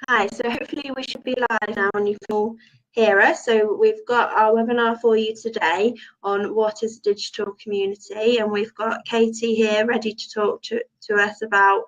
Hi, so hopefully we should be live now and you can all hear us. So we've got our webinar for you today on what is a digital community, and we've got Katie here ready to talk to us about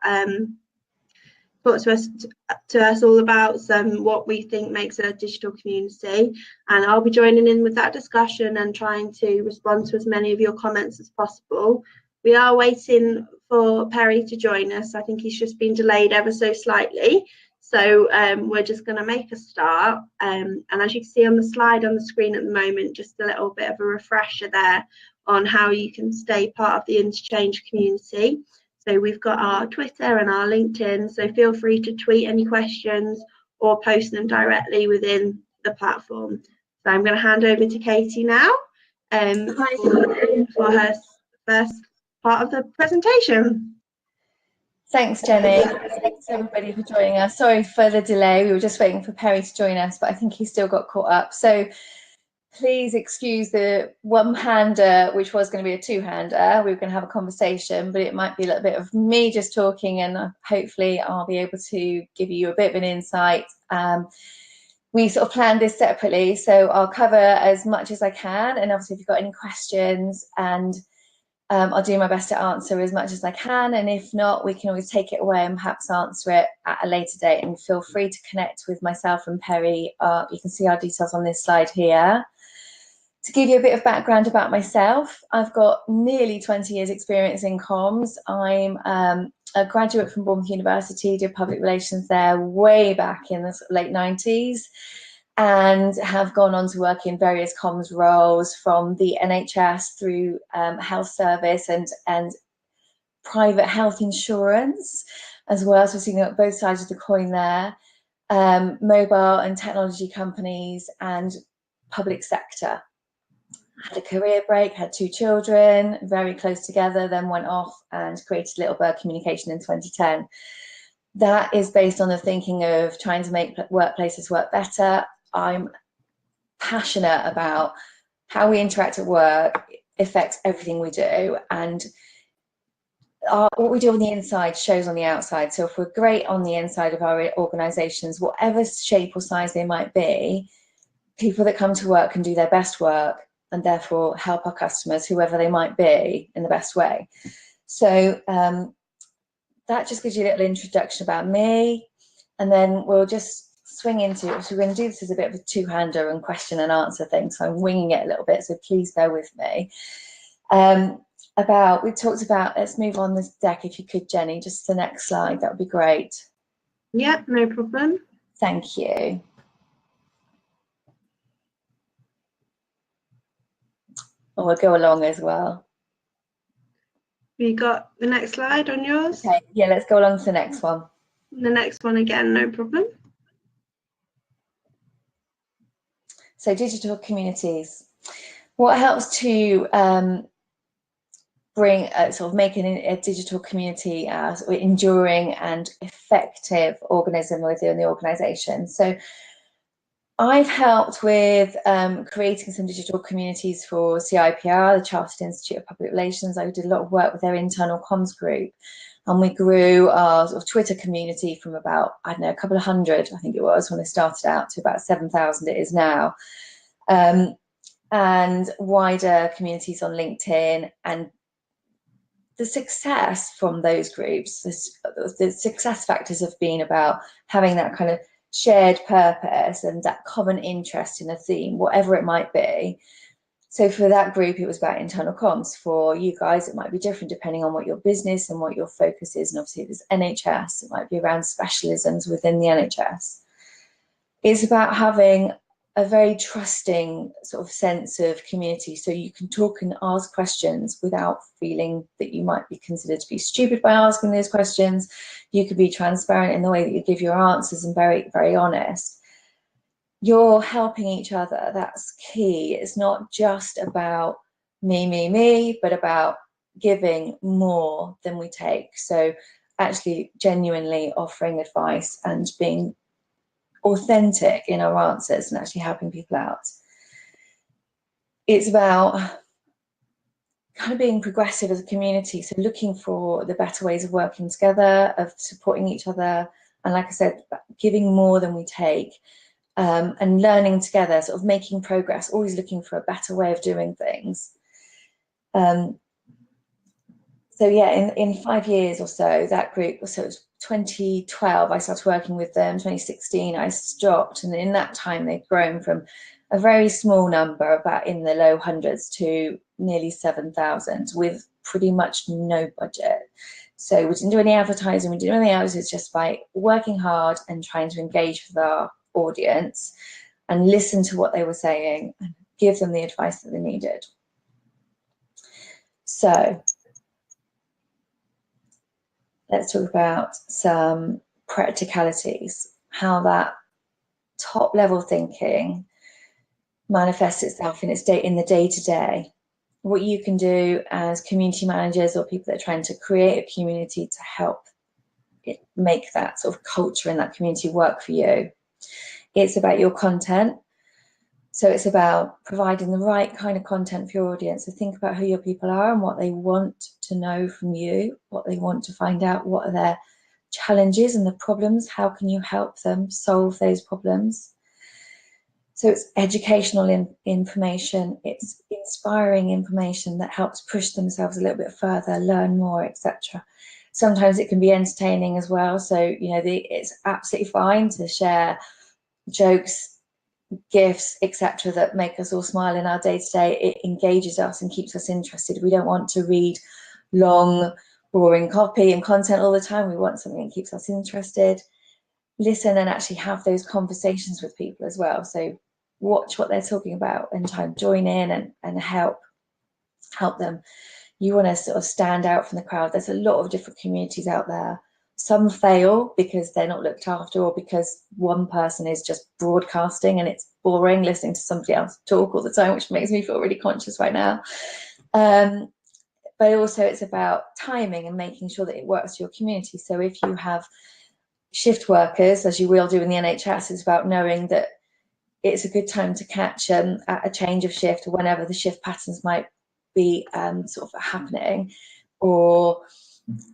to us all about what we think makes a digital community, and I'll be joining in with that discussion and trying to respond to as many of your comments as possible. We are waiting for Perry to join us. I think he's just been delayed ever so slightly. So we're just going to make a start. And as you can see on the slide on the screen at the moment, just a little bit of a refresher there on how you can stay part of the Interchange community. So we've got our Twitter and our LinkedIn. So feel free to tweet any questions or post them directly within the platform. So I'm going to hand over to Katie now for her first part of the presentation. Thanks, Jenny. Thanks everybody for joining us. Sorry for the delay. We were just waiting for Perry to join us, but I think he still got caught up. So please excuse the one-hander, which was going to be a two-hander. We were going to have a conversation, but it might be a little bit of me just talking, and hopefully I'll be able to give you a bit of an insight. We sort of planned this separately, so I'll cover as much as I can, and obviously if you've got any questions, and I'll do my best to answer as much as I can, and if not, we can always take it away and perhaps answer it at a later date. And feel free to connect with myself and Perry. You can see our details on this slide here. To give you a bit of background about myself, I've got nearly 20 years experience in comms. I'm a graduate from Bournemouth University, did public relations there way back in the late 90s, and have gone on to work in various comms roles from the NHS through health service and private health insurance, as well as we're seeing both sides of the coin there, mobile and technology companies and public sector. Had a career break, had 2 children, very close together, then went off and created Little Bird Communication in 2010. That is based on the thinking of trying to make workplaces work better. I'm passionate about how we interact at work affects everything we do, and what we do on the inside shows on the outside. So if we're great on the inside of our organisations, whatever shape or size they might be, people that come to work can do their best work and therefore help our customers, whoever they might be, in the best way. So that just gives you a little introduction about me, and then we'll just swing into it. So we're going to do this as a bit of a two-hander and question and answer thing, so I'm winging it a little bit, so please bear with me. We talked about, let's move on this deck if you could, Jenny, just the next slide, that would be great. Yeah, no problem. Thank you. Oh, we'll go along as well. You got the next slide on yours? Okay, yeah, let's go along to the next one. The next one again, no problem. So digital communities. What helps to bring sort of making a digital community as enduring and effective organism within the organisation? So I've helped with creating some digital communities for CIPR, the Chartered Institute of Public Relations. I did a lot of work with their internal comms group, and we grew our sort of Twitter community from about, I don't know, a couple of hundred, I think it was when I started out, to about 7,000 it is now. And wider communities on LinkedIn, and the success from those groups, the success factors have been about having that kind of shared purpose and that common interest in a theme, whatever it might be. So for that group, it was about internal comms. For you guys, it might be different depending on what your business and what your focus is. And obviously there's NHS, it might be around specialisms within the NHS. It's about having a very trusting sort of sense of community, so you can talk and ask questions without feeling that you might be considered to be stupid by asking those questions. You could be transparent in the way that you give your answers and very, very honest. You're helping each other, that's key. It's not just about me, but about giving more than we take. So actually genuinely offering advice and being authentic in our answers and actually helping people out. It's about kind of being progressive as a community, so looking for the better ways of working together, of supporting each other, And like I said, giving more than we take, and learning together, sort of making progress, always looking for a better way of doing things. So yeah, in 5 years or so, that group, so it was 2012, I started working with them, 2016, I stopped. And in that time, they've grown from a very small number, about in the low hundreds, to nearly 7,000 with pretty much no budget. So we didn't do any advertising, we didn't do anything else. It's just by working hard and trying to engage with our audience and listen to what they were saying and give them the advice that they needed. So let's talk about some practicalities, how that top level thinking manifests itself in the day-to-day. What you can do as community managers or people that are trying to create a community to help it make that sort of culture in that community work for you. It's about your content. So it's about providing the right kind of content for your audience. So think about who your people are and what they want to know from you, what they want to find out, what are their challenges and the problems, how can you help them solve those problems. So it's educational information, it's inspiring information that helps push themselves a little bit further, learn more, etc. Sometimes it can be entertaining as well. So, you know, it's absolutely fine to share jokes, gifts, etc., that make us all smile in our day-to-day. It engages us and keeps us interested. We don't want to read long, boring copy and content all the time. We want something that keeps us interested. Listen and actually have those conversations with people as well. So watch what they're talking about and try and join in and help them. You want to sort of stand out from the crowd. There's a lot of different communities out there. Some fail because they're not looked after, or because one person is just broadcasting and it's boring listening to somebody else talk all the time, which makes me feel really conscious right now. But also it's about timing and making sure that it works for your community. So if you have shift workers, as you will do in the NHS, it's about knowing that it's a good time to catch at a change of shift, or whenever the shift patterns might be sort of happening. Or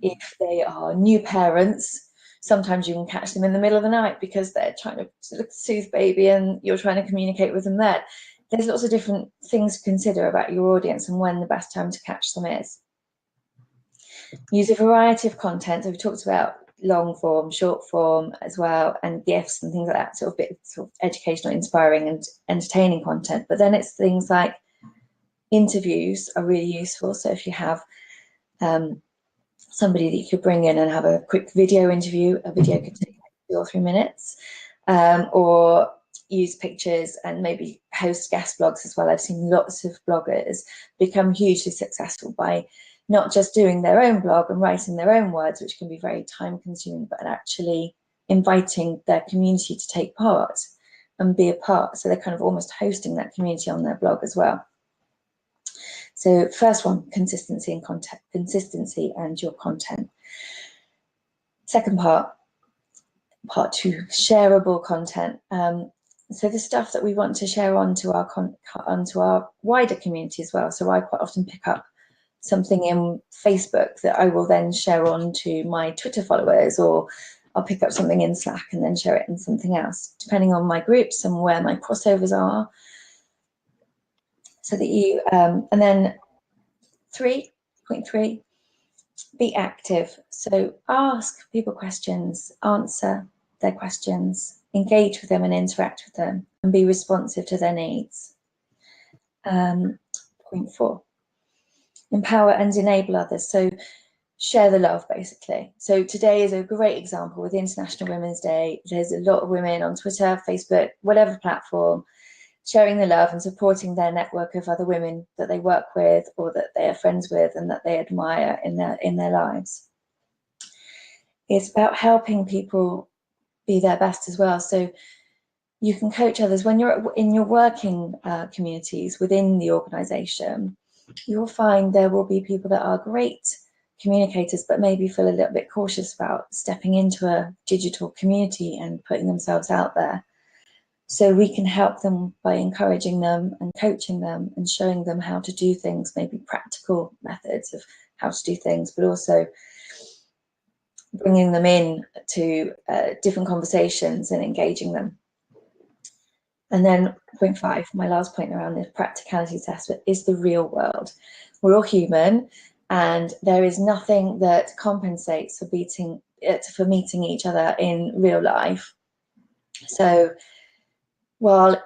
if they are new parents, sometimes you can catch them in the middle of the night because they're trying to soothe baby and you're trying to communicate with them then. There's lots of different things to consider about your audience and when the best time to catch them is. Use a variety of content. So we talked about long form, short form as well, and gifts and things like that, sort of educational, inspiring and entertaining content. But then it's things like interviews are really useful. So if you have somebody that you could bring in and have a quick video interview, a video could take 2 or 3 minutes, or use pictures and maybe host guest blogs as well. I've seen lots of bloggers become hugely successful by not just doing their own blog and writing their own words, which can be very time consuming, but actually inviting their community to take part and be a part. So they're kind of almost hosting that community on their blog as well. So first one, consistency and content, consistency and your content. Second part 2, shareable content. So the stuff that we want to share onto our wider community as well. So I quite often pick up something in Facebook that I will then share on to my Twitter followers, or I'll pick up something in Slack and then share it in something else, depending on my groups and where my crossovers are. So that you, and then 3.3, be active. So ask people questions, answer their questions, engage with them and interact with them, and be responsive to their needs. 0.4, empower and enable others. So share the love, basically. So today is a great example with International Women's Day. There's a lot of women on Twitter, Facebook, whatever platform, sharing the love and supporting their network of other women that they work with or that they are friends with and that they admire in their lives. It's about helping people be their best as well. So you can coach others when you're in your working communities within the organisation. You'll find there will be people that are great communicators but maybe feel a little bit cautious about stepping into a digital community and putting themselves out there. So we can help them by encouraging them and coaching them and showing them how to do things, maybe practical methods of how to do things, but also bringing them in to different conversations and engaging them. And then point 5, my last point around this practicality assessment, is the real world. We're all human, and there is nothing that compensates for meeting each other in real life. So while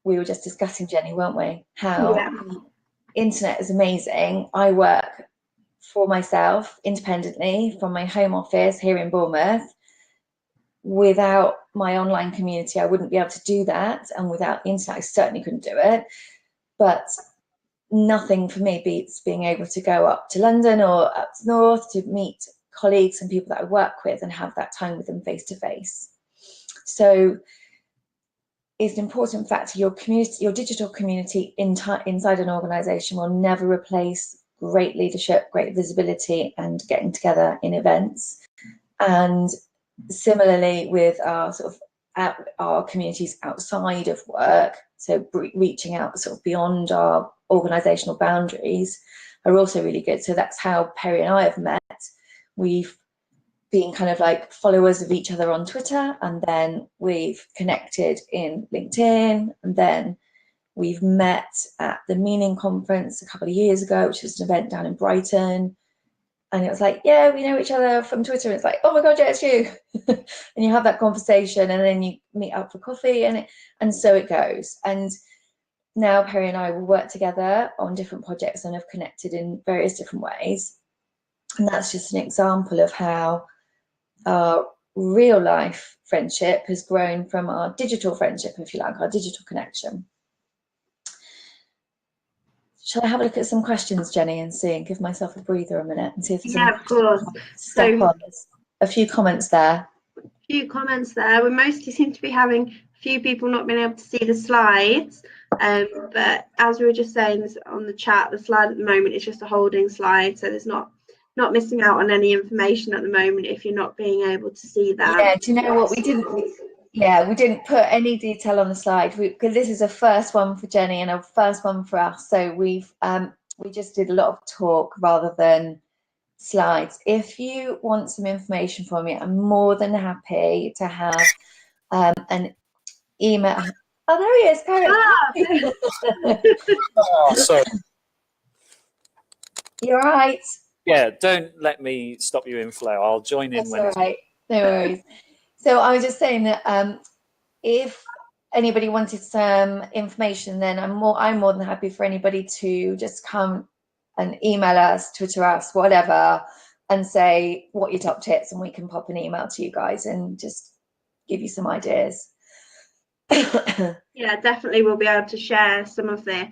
we were just discussing, Jenny, weren't we, how the internet is amazing, I work for myself independently from my home office here in Bournemouth. Without my online community, I wouldn't be able to do that, and without the internet, I certainly couldn't do it. But nothing for me beats being able to go up to London or up north to meet colleagues and people that I work with and have that time with them face to face. So it's an important factor. Your community, your digital community inside an organization will never replace great leadership, great visibility, and getting together in events. And similarly with our our communities outside of work, so reaching out sort of beyond our organizational boundaries, are also really good. So that's how Perry and I have met. We've been kind of like followers of each other on Twitter, and then we've connected in LinkedIn, and then we've met at the Meaning Conference a couple of years ago, which was an event down in Brighton. And it was like, yeah, we know each other from Twitter. And it's like, oh my God, yeah, it's you. And you have that conversation, and then you meet up for coffee, and so it goes. And now Perry and I will work together on different projects and have connected in various different ways. And that's just an example of how our real life friendship has grown from our digital friendship, if you like, our digital connection. Shall I have a look at some questions, Jenny, and see, and give myself a breather a minute and see if there's any of course. Step on. There's a few comments there. We mostly seem to be having a few people not being able to see the slides, but as we were just saying on the chat, the slide at the moment is just a holding slide, so there's not missing out on any information at the moment if you're not being able to see that. Yeah, do you know what we didn't? Yeah, we didn't put any detail on the slide because this is a first one for Jenny and a first one for us. So we just did a lot of talk rather than slides. If you want some information from me, I'm more than happy to have an email. Oh, there he is, Gareth. Oh, sorry. You're right. Yeah, don't let me stop you in flow. I'll join in. That's when all it's right. No worries. So I was just saying that if anybody wanted some information, then I'm more than happy for anybody to just come and email us, Twitter us, whatever, and say what your top tips, and we can pop an email to you guys and just give you some ideas. Yeah, definitely we'll be able to share some of the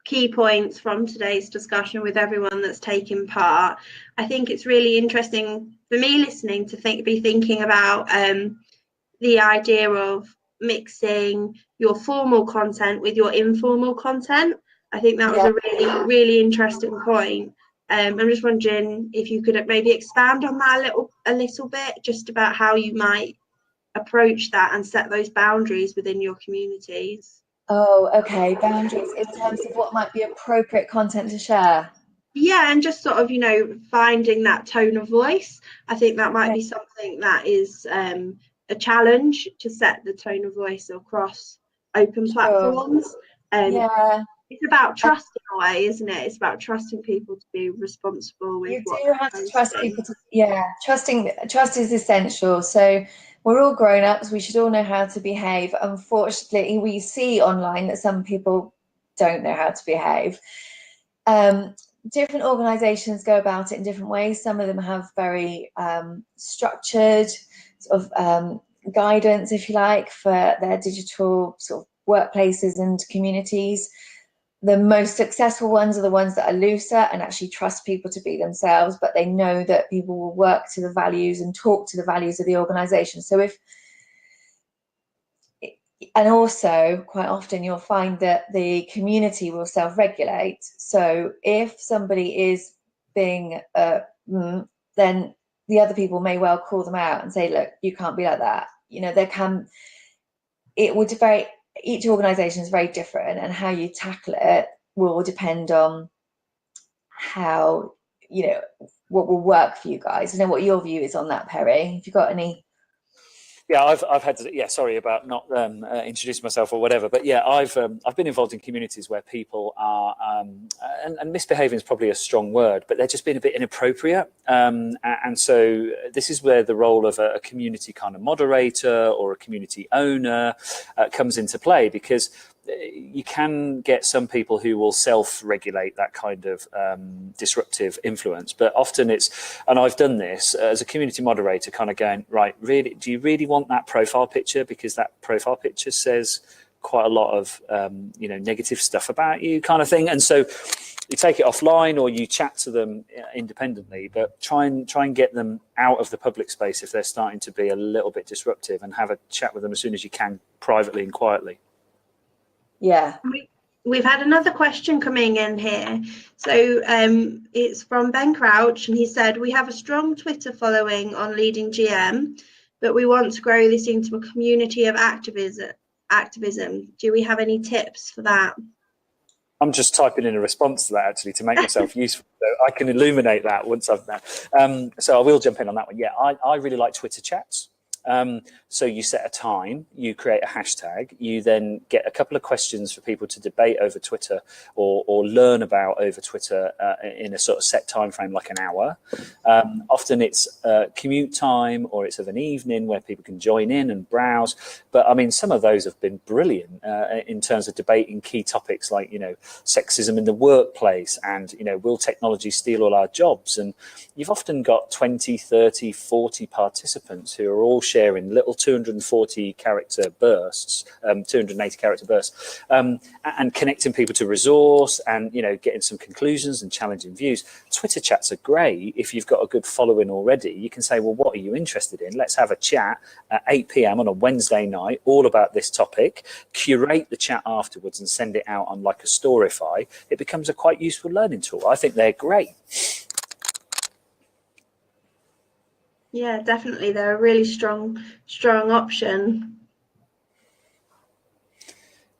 key points from today's discussion with everyone that's taken part. I think it's really interesting for me listening to be thinking about the idea of mixing your formal content with your informal content. I think that was a really, really interesting point. I'm just wondering if you could maybe expand on that a little bit, just about how you might approach that and set those boundaries within your communities. Oh, okay. Boundaries in terms of what might be appropriate content to share. Yeah, and just sort of, finding that tone of voice. I think that might be something that is a challenge, to set the tone of voice across open platforms. It's about trust in a way, isn't it? It's about trusting people to be responsible with what you do have to trust people trust is essential. So we're all grown-ups, we should all know how to behave. Unfortunately, we see online that some people don't know how to behave. Different organizations go about it in different ways. Some of them have very structured sort of guidance, if you like, for their digital sort of workplaces and communities. The most successful ones are the ones that are looser and actually trust people to be themselves, but they know that people will work to the values and talk to the values of the organization. So and also quite often you'll find that the community will self-regulate. So if somebody is being then the other people may well call them out and say, look, you can't be like that. Each organization is very different, and how you tackle it will depend on how what will work for you guys? I know what your view is on that, Perry. Have you got any? Yeah, I've had to, yeah, sorry about not introducing myself or whatever, but yeah, I've been involved in communities where people are and misbehaving is probably a strong word, but they're just being a bit inappropriate, and so this is where the role of a community kind of moderator or a community owner comes into play, because you can get some people who will self-regulate that kind of disruptive influence, but often it's, and I've done this as a community moderator, kind of going, right, really, do you really want that profile picture? Because that profile picture says quite a lot of negative stuff about you, kind of thing. And so you take it offline or you chat to them independently, but try and get them out of the public space if they're starting to be a little bit disruptive, and have a chat with them as soon as you can, privately and quietly. Yeah. We've had another question coming in here. So it's from Ben Crouch, and he said, we have a strong Twitter following on Leading GM, but we want to grow this into a community of activism. Do we have any tips for that? I'm just typing in a response to that, actually, to make myself useful. So I can illuminate that once I've done. So I will jump in on that one. Yeah, I really like Twitter chats. So you set a time, you create a hashtag, you then get a couple of questions for people to debate over Twitter or learn about over Twitter in a sort of set time frame, like an hour. Often it's commute time, or it's of an evening where people can join in and browse. But I mean, some of those have been brilliant in terms of debating key topics like, sexism in the workplace and, will technology steal all our jobs? And you've often got 20, 30, 40 participants who are all sharing little 240 character bursts, 280 character bursts, and connecting people to resource and, getting some conclusions and challenging views. Twitter chats are great if you've got a good following already. You can say, well, what are you interested in? Let's have a chat at 8 p.m. on a Wednesday night, all about this topic, curate the chat afterwards and send it out on like a Storify. It becomes a quite useful learning tool. I think they're great. Yeah, definitely. They're a really strong option.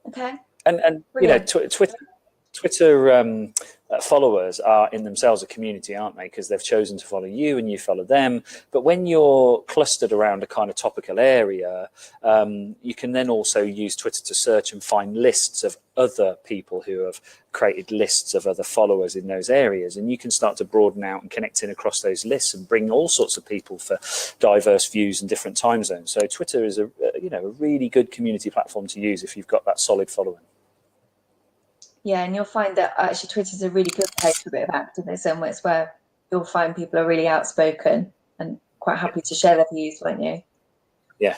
Okay. And Twitter followers are in themselves a community, aren't they? Because they've chosen to follow you and you follow them. But when you're clustered around a kind of topical area, you can then also use Twitter to search and find lists of other people who have created lists of other followers in those areas, and you can start to broaden out and connect in across those lists and bring all sorts of people for diverse views and different time zones. So Twitter is a really good community platform to use if you've got that solid following. Yeah, and you'll find that actually Twitter's a really good place for a bit of activism. It's where you'll find people are really outspoken and quite happy to share their views, won't you? Yeah.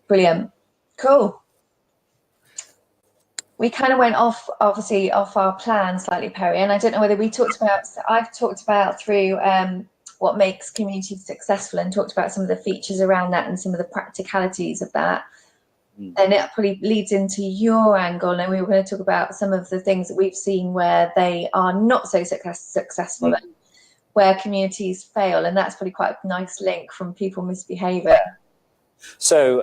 Brilliant. Cool. We kind of went off our plan slightly, Perry, and I don't know whether I've talked about through what makes communities successful and talked about some of the features around that and some of the practicalities of that. And it probably leads into your angle, and we were going to talk about some of the things that we've seen where they are not so successful, and where communities fail, and that's probably quite a nice link from people misbehaving. So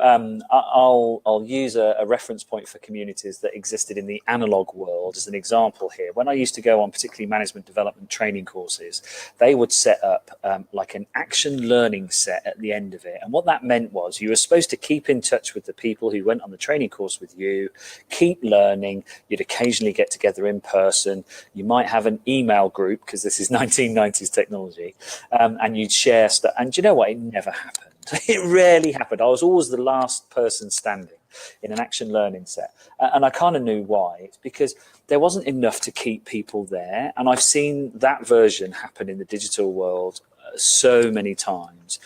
I'll use a reference point for communities that existed in the analog world as an example here. When I used to go on particularly management development training courses, they would set up like an action learning set at the end of it. And what that meant was you were supposed to keep in touch with the people who went on the training course with you, keep learning. You'd occasionally get together in person. You might have an email group, because this is 1990s technology, and you'd share stuff. And do you know what? It never happened. It rarely happened. I was always the last person standing in an action learning set. And I kind of knew why. It's because there wasn't enough to keep people there. And I've seen that version happen in the digital world so many times.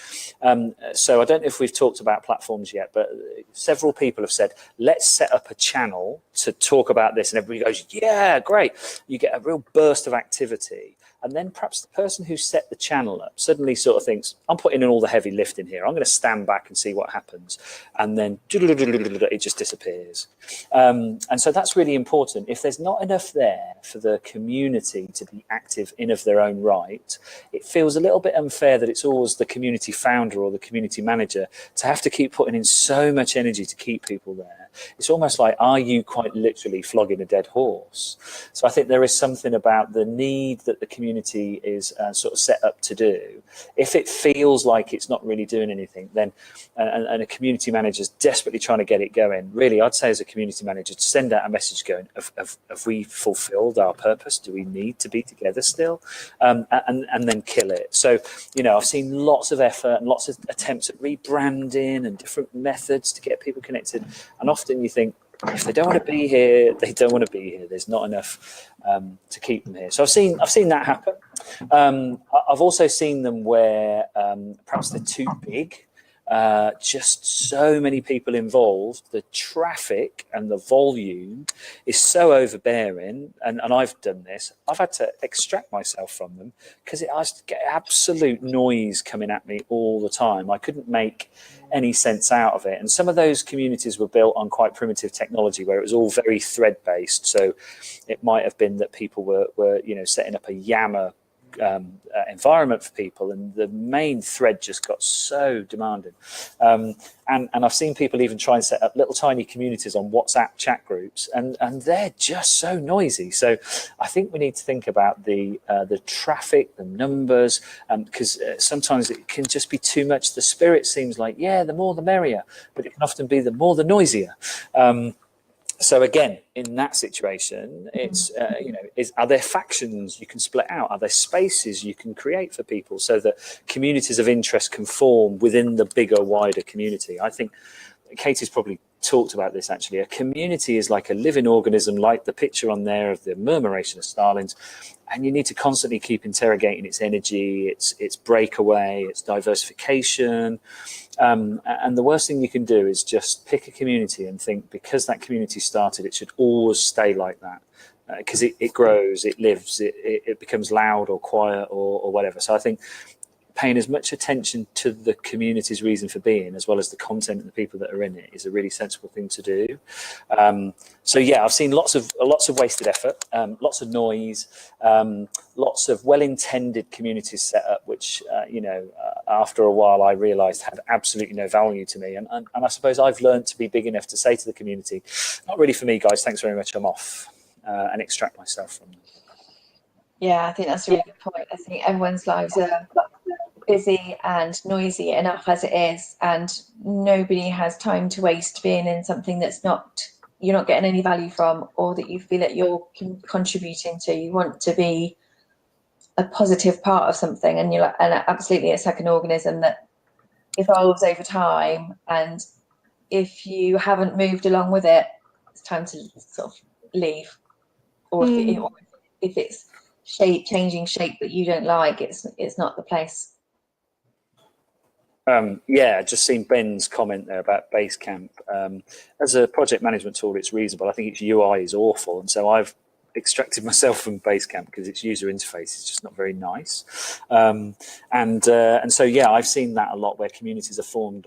So I don't know if we've talked about platforms yet, but several people have said, let's set up a channel to talk about this. And everybody goes, yeah, great. You get a real burst of activity. And then perhaps the person who set the channel up suddenly sort of thinks, I'm putting in all the heavy lifting here. I'm going to stand back and see what happens. And then it just disappears. And so that's really important. If there's not enough there for the community to be active in of their own right, it feels a little bit unfair that it's always the community founder or the community manager to have to keep putting in so much energy to keep people there. it's almost like, are you quite literally flogging a dead horse? So I think there is something about the need that the community is sort of set up to do. If it feels like it's not really doing anything, then and a community manager is desperately trying to get it going, really, I'd say as a community manager, to send out a message going, have we fulfilled our purpose? Do we need to be together still? And then kill it. So, I've seen lots of effort and lots of attempts at rebranding and different methods to get people connected. And often you think, if they don't want to be here, they don't want to be here. There's not enough to keep them here. So I've seen that happen. I've also seen them where perhaps they're too big. Just so many people involved, the traffic and the volume is so overbearing, and I've done this. I've had to extract myself from them because I get absolute noise coming at me all the time. I couldn't make any sense out of it. And some of those communities were built on quite primitive technology where it was all very thread based. So it might have been that people were setting up a Yammer environment for people, and the main thread just got so demanding. And I've seen people even try and set up little tiny communities on WhatsApp chat groups, and they're just so noisy. So I think we need to think about the traffic, the numbers, because sometimes it can just be too much. The spirit seems like, the more the merrier, but it can often be the more the noisier. So again, in that situation, it's are there factions you can split out? Are there spaces you can create for people so that communities of interest can form within the bigger, wider community? I think Katie's probably talked about this actually. A community is like a living organism, like the picture on there of the murmuration of starlings, and you need to constantly keep interrogating its energy, its breakaway, its diversification. And the worst thing you can do is just pick a community and think, because that community started, it should always stay like that. Because it grows, it lives, it becomes loud or quiet or whatever. So I think paying as much attention to the community's reason for being, as well as the content and the people that are in it, is a really sensible thing to do. So I've seen lots of wasted effort, lots of noise, lots of well-intended communities set up, which after a while I realised had absolutely no value to me. And I suppose I've learned to be big enough to say to the community, not really for me, guys, thanks very much, I'm off, and extract myself from them. Yeah, I think that's a really good point. I think everyone's lives are busy and noisy enough as it is, and nobody has time to waste being in something you're not getting any value from, or that you feel that you're contributing to. You want to be a positive part of something, and absolutely, it's like an organism that evolves over time, and if you haven't moved along with it, it's time to sort of leave. Or if it's changing shape that you don't like, it's not the place. Just seen Ben's comment there about Basecamp. As a project management tool, it's reasonable. I think its UI is awful, and so I've extracted myself from Basecamp because its user interface is just not very nice. And so I've seen that a lot, where communities are formed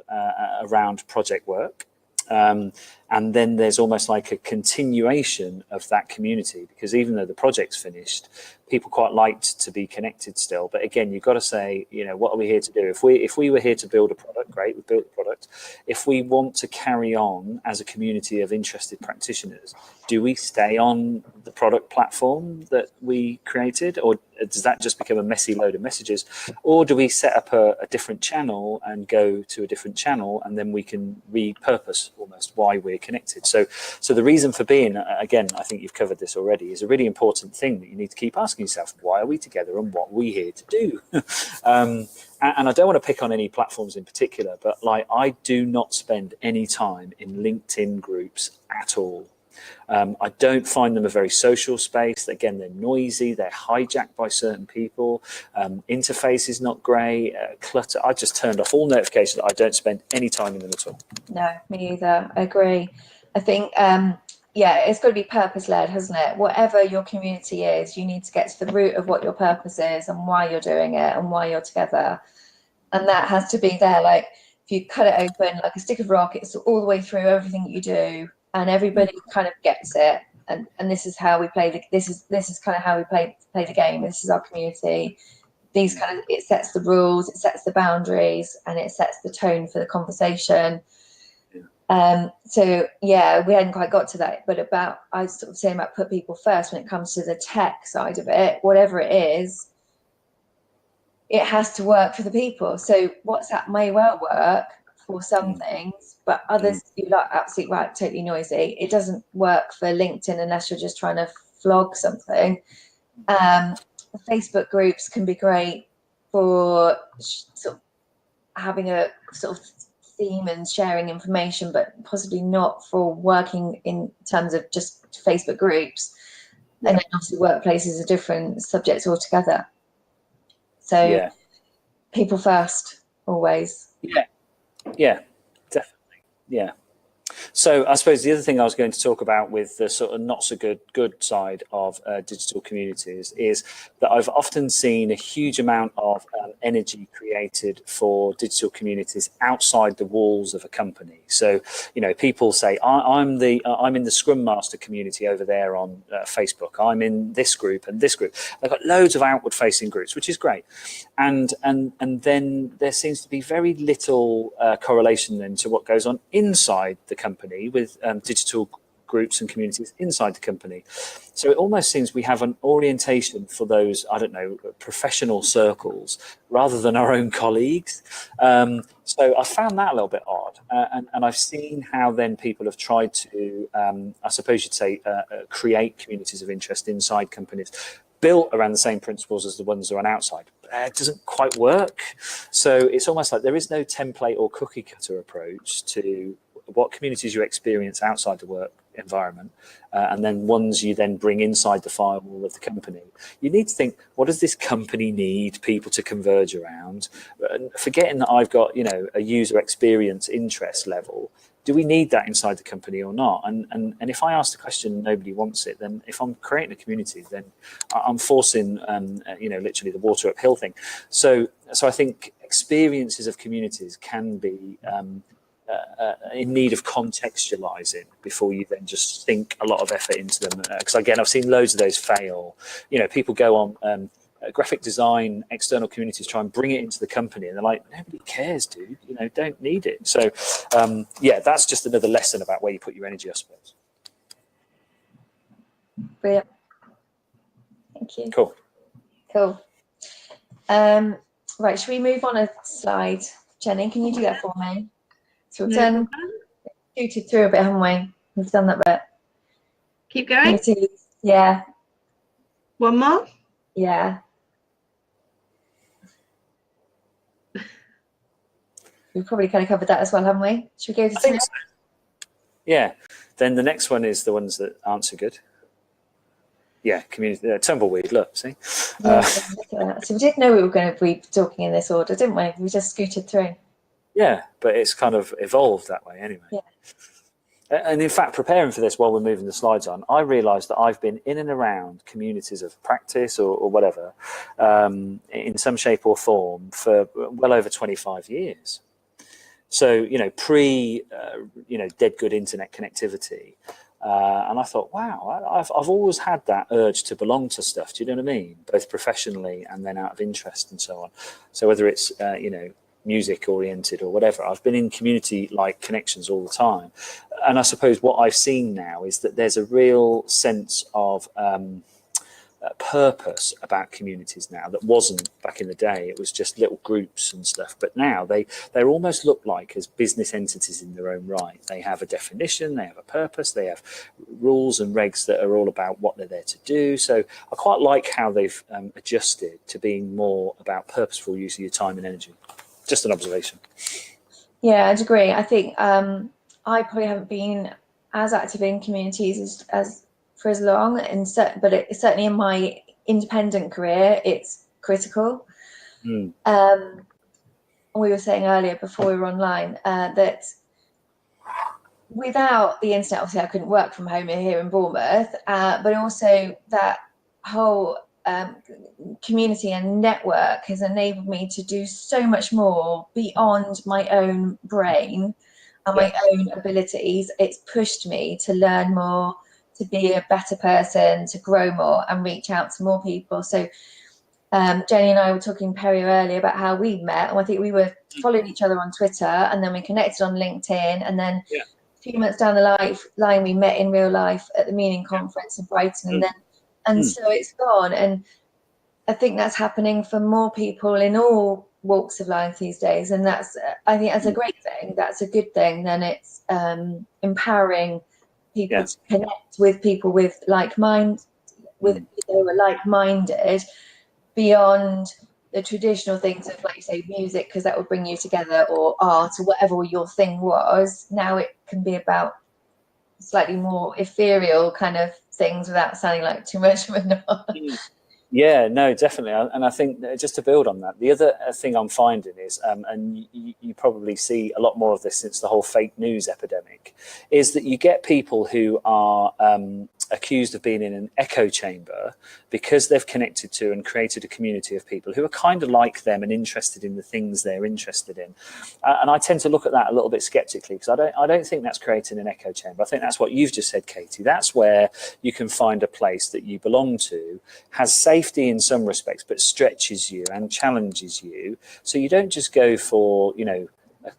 around project work. And then there's almost like a continuation of that community, because even though the project's finished, people quite liked to be connected still. But again, you've got to say, what are we here to do? If we were here to build a product, great, we built the product. If we want to carry on as a community of interested practitioners, do we stay on the product platform that we created, or does that just become a messy load of messages? Or do we set up a different channel and go to a different channel, and then we can repurpose almost why we're connected? So the reason for being, again, I think you've covered this already, is a really important thing that you need to keep asking yourself. Why are we together, and what are we here to do? And I don't want to pick on any platforms in particular, but I do not spend any time in LinkedIn groups at all. I don't find them a very social space. Again, they're noisy, they're hijacked by certain people. Interface is not great, clutter. I just turned off all notifications. I don't spend any time in them at all. No, me either. I agree. I think, it's got to be purpose-led, hasn't it? Whatever your community is, you need to get to the root of what your purpose is and why you're doing it and why you're together. And that has to be there. Like, if you cut it open like a stick of rock, it's all the way through everything that you do, and everybody kind of gets it. And this is how we play. This is kind of how we play the game. This is our community. It sets the rules, it sets the boundaries, and it sets the tone for the conversation. So yeah, we hadn't quite got to that, but I was sort of saying about put people first when it comes to the tech side of it, whatever it is, it has to work for the people. So WhatsApp may well work for some things, but others, you're like absolutely right, totally noisy. It doesn't work for LinkedIn unless you're just trying to flog something. Facebook groups can be great for sort of having a sort of theme and sharing information, but possibly not for working in terms of just Facebook groups. Yeah. And then obviously workplaces are different subjects altogether. So yeah. People first, always. Yeah, definitely. Yeah. So I suppose the other thing I was going to talk about with the sort of not so good side of digital communities is that I've often seen a huge amount of energy created for digital communities outside the walls of a company. So, you know, people say, I'm in the Scrum Master community over there on Facebook. I'm in this group and this group. They've got loads of outward facing groups, which is great. And then there seems to be very little correlation then to what goes on inside the company with digital groups and communities inside the company. So it almost seems we have an orientation for those, I don't know, professional circles rather than our own colleagues. So I found that a little bit odd. And I've seen how then people have tried to, I suppose you'd say, create communities of interest inside companies built around the same principles as the ones that are on outside. It doesn't quite work. So it's almost like there is no template or cookie cutter approach to what communities you experience outside the work environment, and then ones you then bring inside the firewall of the company. You need to think, what does this company need people to converge around? Forgetting that I've got, you know, a user experience interest level. Do we need that inside the company or not? And if I ask the question, nobody wants it, then if I'm creating a community, then I'm forcing, you know, literally the water uphill thing. So I think experiences of communities can be in need of contextualizing before you then just sink a lot of effort into them. Because again, I've seen loads of those fail. You know, people go on graphic design, external communities, try and bring it into the company, and they're like, nobody cares, dude. You know, don't need it. So yeah, that's just another lesson about where you put your energy, I suppose. Brilliant. Thank you. Cool. Right, should we move on a slide? Jenny, can you do that for me? So we've done scooted through a bit, haven't we? We've done that bit. Keep going. Yeah. One more? Yeah. We've probably kind of covered that as well, haven't we? Should we go to the next? Yeah. Then the next one is the ones that aren't so good. Yeah, community tumbleweed. Look, see. Yeah, so we did know we were going to be talking in this order, didn't we? We just scooted through. Yeah, but it's kind of evolved that way anyway. Yeah. And in fact, preparing for this while we're moving the slides on, I realised that I've been in and around communities of practice or whatever, in some shape or form for well over 25 years. So, you know, you know, dead good internet connectivity. And I thought, wow, I've always had that urge to belong to stuff. Do you know what I mean? Both professionally and then out of interest and so on. So whether it's, you know, music oriented or whatever, I've been in community like connections all the time. And I suppose what I've seen now is that there's a real sense of purpose about communities now that wasn't back in the day. It was just little groups and stuff, but now they almost look like as business entities in their own right. They have a definition, they have a purpose, they have rules and regs that are all about what they're there to do. So I quite like how they've adjusted to being more about purposeful use of your time and energy. Just an observation. Yeah, I'd agree. I think I probably haven't been as active in communities as for as long, but it's certainly in my independent career, it's critical. We were saying earlier before we were online that without the internet, obviously I couldn't work from home here in Bournemouth, but also that whole community and network has enabled me to do so much more beyond my own brain and my own abilities. It's pushed me to learn more, to be a better person, to grow more and reach out to more people. So Jenny and I were talking, Perry, earlier about how we met, and I think we were following each other on Twitter, and then we connected on LinkedIn, and then few months down the line, we met in real life at the Meaning Conference in Brighton, and so it's gone. And I think that's happening for more people in all walks of life these days, and I think that's a great thing. That's a good thing. Then it's empowering people to connect with people with who are like-minded, beyond the traditional things of, like you say, music, because that would bring you together, or art, or whatever your thing was. Now it can be about slightly more ethereal kind of things, without sounding like too much of a nod. Yeah, no, definitely. And I think just to build on that, the other thing I'm finding is, and you probably see a lot more of this since the whole fake news epidemic, is that you get people who are accused of being in an echo chamber because they've connected to and created a community of people who are kind of like them and interested in the things they're interested in. And I tend to look at that a little bit skeptically, because I don't think that's creating an echo chamber. I think that's what you've just said, Katie. That's where you can find a place that you belong to, has safety in some respects, but stretches you and challenges you. So you don't just go for,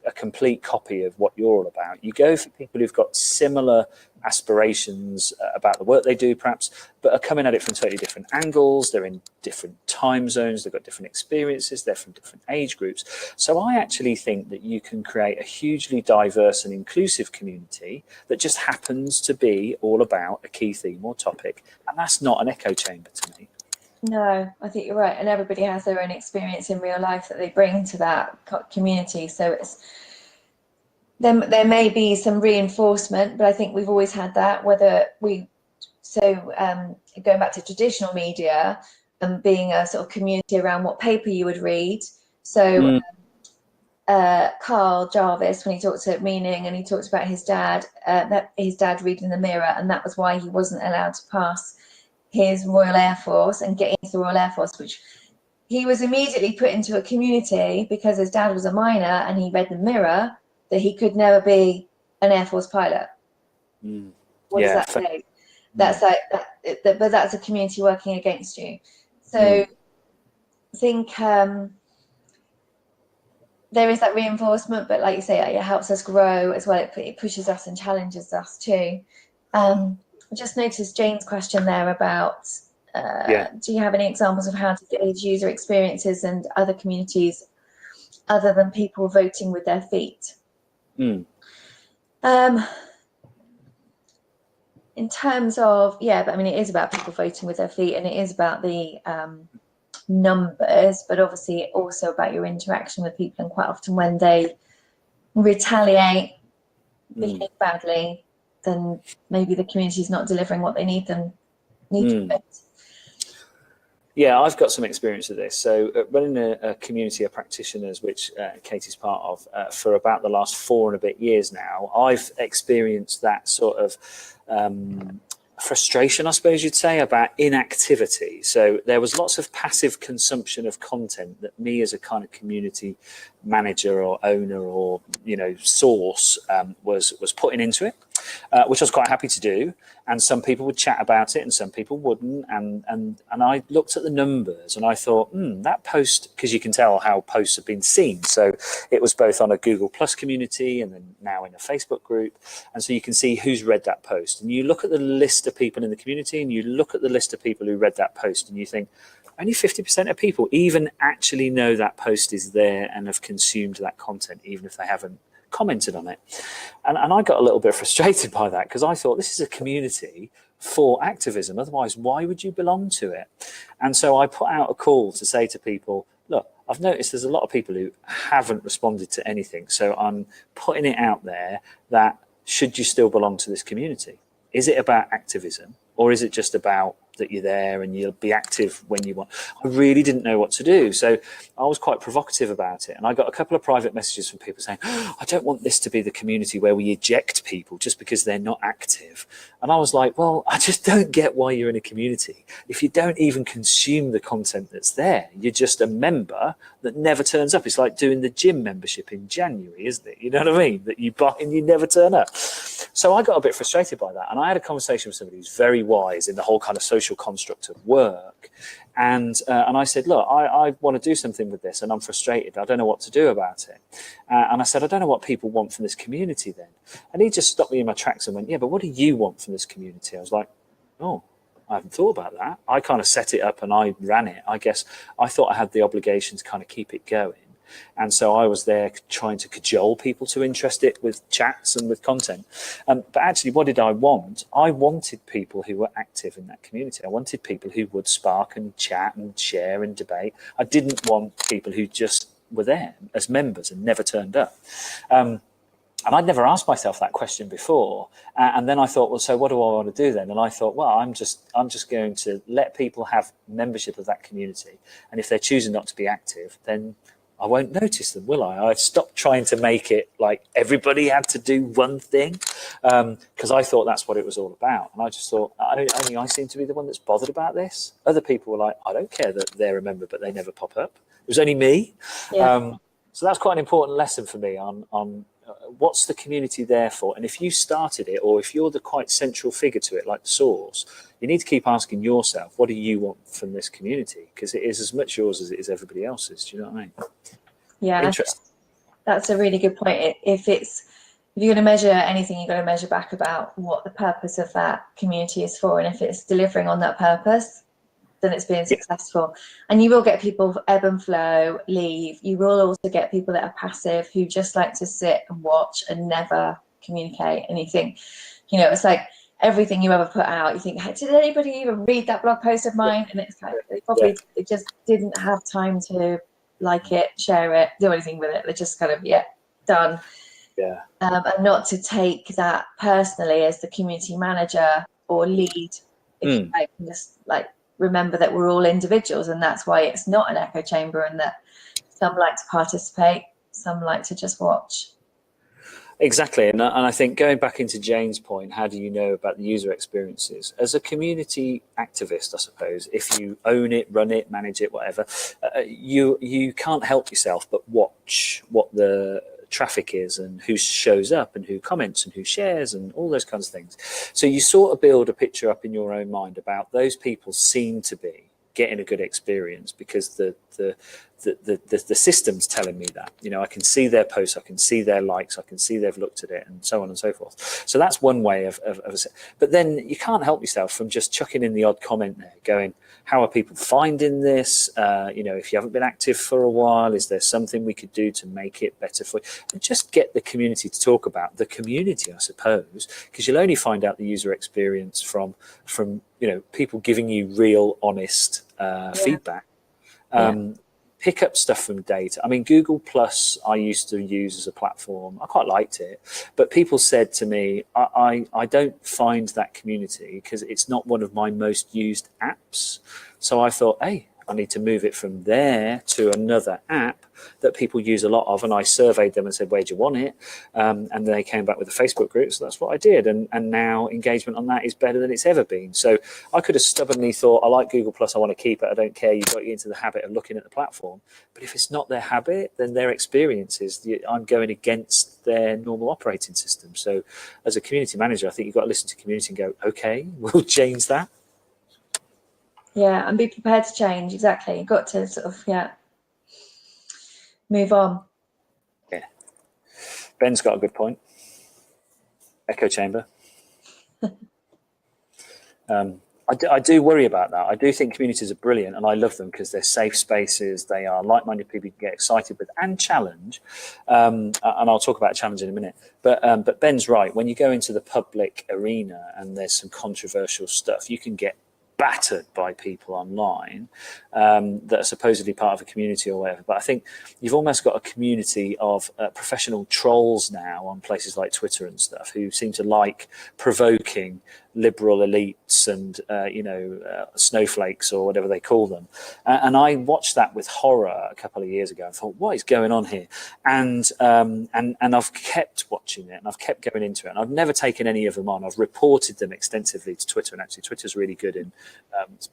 a complete copy of what you're all about. You go for people who've got similar aspirations about the work they do, perhaps, but are coming at it from totally different angles. They're in different time zones. They've got different experiences. They're from different age groups. So I actually think that you can create a hugely diverse and inclusive community that just happens to be all about a key theme or topic. And that's not an echo chamber to me. No, I think you're right. And everybody has their own experience in real life that they bring to that community. So there may be some reinforcement, but I think we've always had that, going back to traditional media and being a sort of community around what paper you would read. So Carl Jarvis, when he talked at Meaning, and he talked about his dad reading the Mirror, and that was why he wasn't allowed to pass his Royal Air Force and get into the Royal Air Force, which he was immediately put into a community because his dad was a miner and he read the Mirror that he could never be an Air Force pilot. What does that say? That's like that, but that's a community working against you. So I think there is that reinforcement, but like you say, it helps us grow as well. It pushes us and challenges us too. I just noticed Jane's question there about do you have any examples of how to gauge user experiences and other communities other than people voting with their feet? In terms of, but I mean, it is about people voting with their feet, and it is about the numbers, but obviously also about your interaction with people. And quite often when they retaliate, behave badly, then maybe the community is not delivering what they need to. Yeah, I've got some experience of this. So running a community of practitioners, which Katie's part of, for about the last 4 and a bit years now, I've experienced that sort of frustration, I suppose you'd say, about inactivity. So there was lots of passive consumption of content that me as a kind of community manager or owner or source was putting into it, which I was quite happy to do. And some people would chat about it and some people wouldn't. And I looked at the numbers and I thought, that post, because you can tell how posts have been seen. So it was both on a Google Plus community and then now in a Facebook group. And so you can see who's read that post. And you look at the list of people in the community and you look at the list of people who read that post and you think, only 50% of people even actually know that post is there and have consumed that content, even if they haven't commented on it. And I got a little bit frustrated by that, because I thought this is a community for activism. Otherwise, why would you belong to it? And so I put out a call to say to people, look, I've noticed there's a lot of people who haven't responded to anything. So I'm putting it out there that should you still belong to this community? Is it about activism, or is it just about that you're there and you'll be active when you want? I really didn't know what to do. So I was quite provocative about it. And I got a couple of private messages from people saying, I don't want this to be the community where we eject people just because they're not active. And I was like, well, I just don't get why you're in a community. If you don't even consume the content that's there, you're just a member that never turns up. It's like doing the gym membership in January, isn't it? You know what I mean? That you buy and you never turn up. So I got a bit frustrated by that. And I had a conversation with somebody who's very wise in the whole kind of social social construct of work. And I said, look, I want to do something with this and I'm frustrated. I don't know what to do about it. And I said, I don't know what people want from this community then. And he just stopped me in my tracks and went, yeah, but what do you want from this community? I was like, oh, I haven't thought about that. I kind of set it up and I ran it. I guess I thought I had the obligation to kind of keep it going. And so I was there trying to cajole people to interest it with chats and with content. But actually, what did I want? I wanted people who were active in that community. I wanted people who would spark and chat and share and debate. I didn't want people who just were there as members and never turned up. And I'd never asked myself that question before. And then I thought, well, so what do I want to do then? And I thought, well, I'm just going to let people have membership of that community. And if they're choosing not to be active, then I won't notice them, will I? I've stopped trying to make it like everybody had to do one thing, because I thought that's what it was all about. And I just thought, only I seem to be the one that's bothered about this. Other people were like, I don't care that they're a member, but they never pop up. It was only me. Yeah. So that's quite an important lesson for me on what's the community there for? And if you started it, or if you're the quite central figure to it, like the source, you need to keep asking yourself, what do you want from this community? Because it is as much yours as it is everybody else's. Do you know what I mean? Yeah, interesting. That's a really good point. If you're going to measure anything, you've got to measure back about what the purpose of that community is for. And if it's delivering on that purpose, then it's being successful. And you will get people ebb and flow, leave. You will also get people that are passive, who just like to sit and watch and never communicate. And you think, it's like everything you ever put out, you think, hey, did anybody even read that blog post of mine? And it's like, they just didn't have time to like it, share it, do anything with it. They're just kind of, done. Yeah. And not to take that personally as the community manager or lead, if you like, just like, remember that we're all individuals, and that's why it's not an echo chamber, and that some like to participate, some like to just watch. Exactly. And I think going back into Jane's point, how do you know about the user experiences? As a community activist, I suppose, if you own it, run it, manage it, whatever, you can't help yourself but watch what the traffic is and who shows up and who comments and who shares and all those kinds of things. So you sort of build a picture up in your own mind about those people seem to be getting a good experience because the system's telling me that. I can see their posts, I can see their likes, I can see they've looked at it, and so on and so forth. So that's one way of but then you can't help yourself from just chucking in the odd comment there, going, how are people finding this? If you haven't been active for a while, is there something we could do to make it better for you? And just get the community to talk about the community, I suppose, because you'll only find out the user experience from people giving you real, honest feedback. Pick up stuff from data. I mean, Google Plus I used to use as a platform. I quite liked it, but people said to me, I don't find that community because it's not one of my most used apps. So I thought, hey, I need to move it from there to another app that people use a lot of. And I surveyed them and said, where do you want it? And they came back with a Facebook group. So that's what I did. And now engagement on that is better than it's ever been. So I could have stubbornly thought, I like Google Plus, I want to keep it. I don't care. You've got you into the habit of looking at the platform. But if it's not their habit, then their experience is, I'm going against their normal operating system. So as a community manager, I think you've got to listen to community and go, okay, we'll change that. Yeah, and be prepared to change. Exactly. You've got to sort of, move on. Yeah. Ben's got a good point. Echo chamber. I do worry about that. I do think communities are brilliant and I love them because they're safe spaces. They are like-minded people you can get excited with and challenge. And I'll talk about challenge in a minute. But Ben's right. When you go into the public arena and there's some controversial stuff, you can get battered by people online that are supposedly part of a community or whatever. But I think you've almost got a community of professional trolls now on places like Twitter and stuff who seem to like provoking liberal elites and snowflakes or whatever they call them. And I watched that with horror a couple of years ago and thought, what is going on here? And I've kept watching it and I've kept going into it. And I've never taken any of them on. I've reported them extensively to Twitter, and actually Twitter's really good in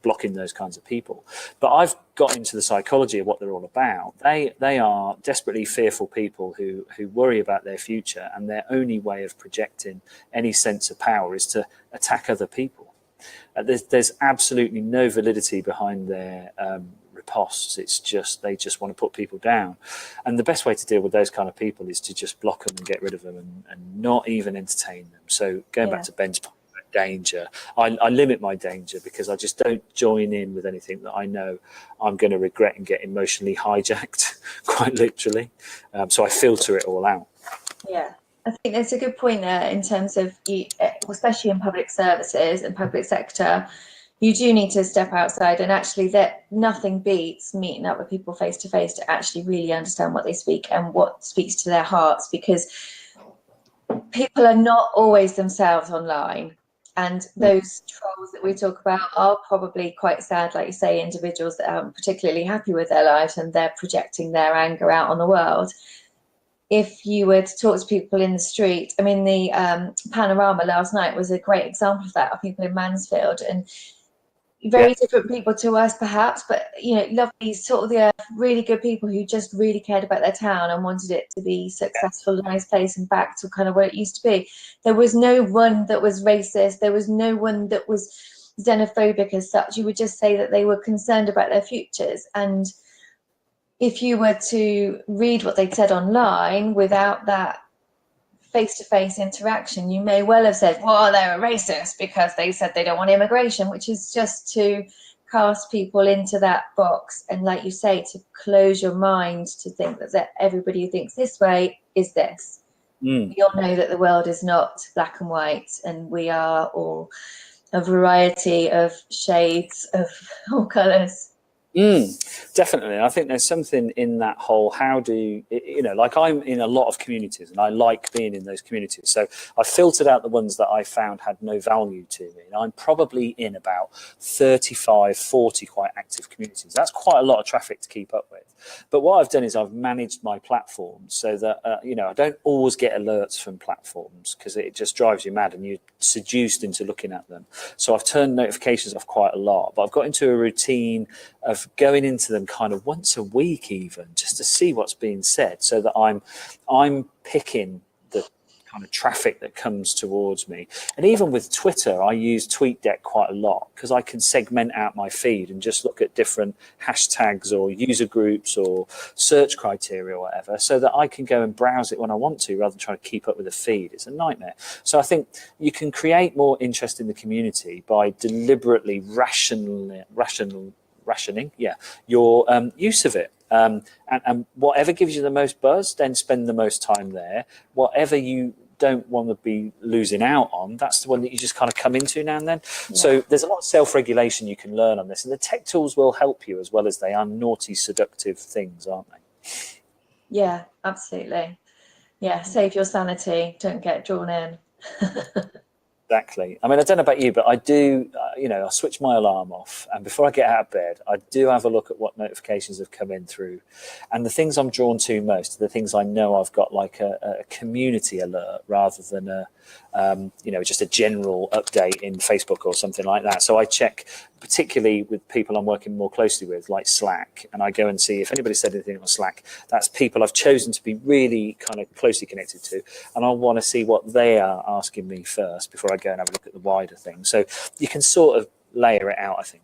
blocking those kinds of people. But I've got into the psychology of what they're all about. They are desperately fearful people who worry about their future, and their only way of projecting any sense of power is to attack other people. There's absolutely no validity behind their riposts. It's just they just want to put people down, and the best way to deal with those kind of people is to just block them and get rid of them and not even entertain them. So going back to Ben's point about danger, I limit my danger because I just don't join in with anything that I know I'm going to regret and get emotionally hijacked, quite literally. So I filter it all out. Yeah, I think that's a good point there in terms of, especially in public services and public sector, you do need to step outside, and actually that nothing beats meeting up with people face to face to actually really understand what they speak and what speaks to their hearts, because people are not always themselves online. And those trolls that we talk about are probably quite sad, like you say, individuals that aren't particularly happy with their lives and they're projecting their anger out on the world. If you were to talk to people in the street, I mean, the panorama last night was a great example of that, of people in Mansfield, and very different people to us perhaps, but lovely, sort of the earth, really good people who just really cared about their town and wanted it to be successful, nice place, and back to kind of what it used to be. There was no one that was racist, there was no one that was xenophobic as such. You would just say that they were concerned about their futures. And if you were to read what they'd said online without that face-to-face interaction, you may well have said, well, they're a racist because they said they don't want immigration, which is just to cast people into that box. And like you say, to close your mind to think that everybody who thinks this way is this. We all know that the world is not black and white, and we are all a variety of shades of all colours. Definitely. I think there's something in that whole, how do like I'm in a lot of communities and I like being in those communities. So I filtered out the ones that I found had no value to me. And I'm probably in about 35, 40 quite active communities. That's quite a lot of traffic to keep up with. But what I've done is I've managed my platforms so that, I don't always get alerts from platforms because it just drives you mad and you're seduced into looking at them. So I've turned notifications off quite a lot, but I've got into a routine of going into them kind of once a week even, just to see what's being said, so that I'm picking the kind of traffic that comes towards me. And even with Twitter, I use TweetDeck quite a lot because I can segment out my feed and just look at different hashtags or user groups or search criteria or whatever, so that I can go and browse it when I want to rather than trying to keep up with the feed. It's a nightmare. So I think you can create more interest in the community by deliberately rationing your use of it, and whatever gives you the most buzz, then spend the most time there. Whatever you don't want to be losing out on, that's the one that you just kind of come into now and then. So there's a lot of self-regulation you can learn on this, and the tech tools will help you as well as they are naughty, seductive things, aren't they? Yeah, absolutely. Yeah, save your sanity, don't get drawn in. Exactly. I mean, I don't know about you, but I do, I switch my alarm off, and before I get out of bed, I do have a look at what notifications have come in through. And the things I'm drawn to most are the things I know I've got like a community alert rather than just a general update in Facebook or something like that. So I check, particularly with people I'm working more closely with, like Slack, and I go and see if anybody said anything on Slack. That's people I've chosen to be really kind of closely connected to, and I want to see what they are asking me first before I go and have a look at the wider thing. So you can sort of layer it out, I think.